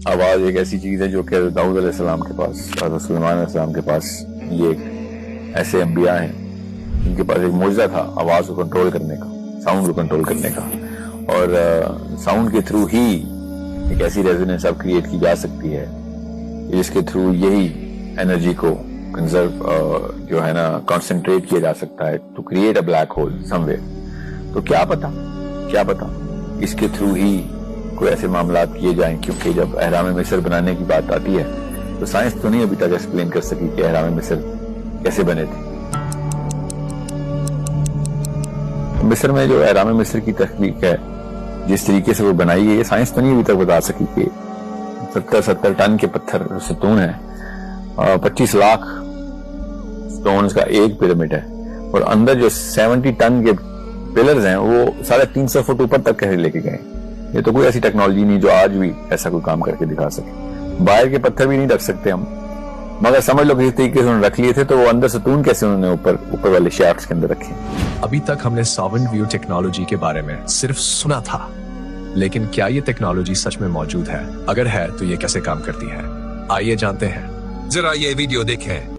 आवाज़ एक ऐसी चीज़ है जो कि दाऊद अलैहिस्सलाम के पास और सुलेमान अलैहिस्सलाम के पास ये ऐसे अंबिया हैं जिनके पास एक मौजज़ा था आवाज़ को कंट्रोल करने का, साउंड को कंट्रोल करने का, और साउंड के थ्रू ही एक ऐसी रेजोनेंस अब क्रिएट की जा सकती है जिसके थ्रू यही एनर्जी को कंजर्व जो है ना कॉन्सेंट्रेट किया जा सकता है to create a black hole somewhere. तो क्या पता इसके थ्रू ही कोई ऐसे मामलात किए जाएं, क्योंकि जब अहराम मिस्र बनाने की बात आती है तो साइंस तो नहीं अभी तक एक्सप्लेन कर सकी कि अहराम मिस्र कैसे बने थे। मिस्र में जो अहराम मिस्र की तकनीक है, जिस तरीके से वो बनाई गई है, साइंस तो नहीं अभी तक बता सकी कि 70 टन के पत्थर सतून है, 25 लाख स्टोन्स का एक पिरामिड है, और अंदर जो 70 टन के पिलर्स हैं वो 350 फुट ऊपर तक कैसे लेके गए। ये तो कोई ऐसी टेक्नोलॉजी नहीं जो आज भी ऐसा कोई काम करके दिखा सके। बाहर के पत्थर भी नहीं रख सकते हम, मगर समझ लो किस तरीके से उन्होंने रख लिए थे, तो वो अंदर सतून कैसे उन्होंने ऊपर वाले शाफ्ट्स के अंदर रखे। अभी तक हमने सॉवरेन व्यू टेक्नोलॉजी के बारे में सिर्फ सुना था, लेकिन क्या ये टेक्नोलॉजी सच में मौजूद है? अगर है तो ये कैसे काम करती है, आइए जानते हैं। जरा ये वीडियो देखें।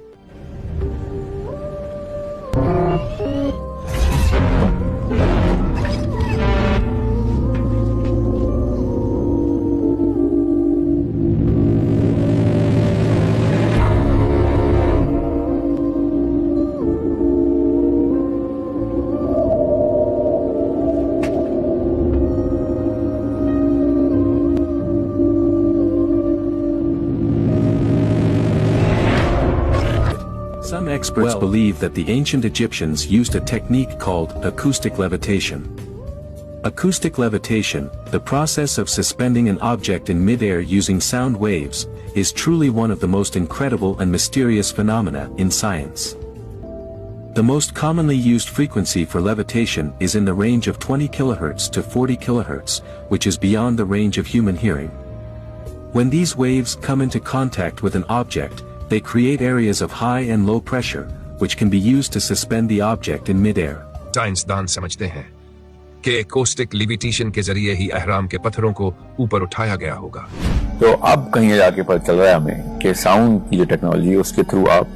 Some experts believe that the ancient Egyptians used a technique called acoustic levitation. Acoustic levitation, the process of suspending an object in mid-air using sound waves, is truly one of the most incredible and mysterious phenomena in science. The most commonly used frequency for levitation is in the range of 20 kHz to 40 kHz, which is beyond the range of human hearing. When these waves come into contact with an object, they create areas of high and low pressure, which can be used to suspend the object in mid-air. साइंसदान समझते हैं कि acoustic लिविटेशन के जरिए ही अहराम के पत्थरों को ऊपर उठाया गया होगा। तो अब कहीं जाके पता चल रहा है हमें कि साउंड की जो टेक्नोलॉजी है उसके थ्रू आप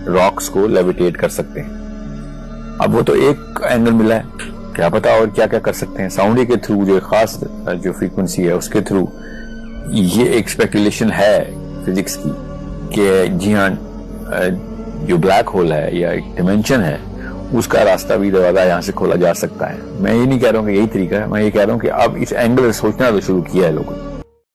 रॉक्स को लेविटेट कर सकते हैं। अब वो तो एक एंगल मिला है, क्या पता और क्या क्या कर सकते हैं साउंड के थ्रू। जो खास जो फ्रीक्वेंसी है उसके थ्रू ये एक स्पेकुलेशन है फिजिक्स की कि जी हाँ, जो ब्लैक होल है या एक डिमेंशन है उसका रास्ता भी दरवाजा यहाँ से खोला जा सकता है। मैं ये नहीं कह रहा हूँ कि यही तरीका है, मैं ये कह रहा हूँ कि अब इस एंगल से सोचना तो शुरू किया है लोगों ने।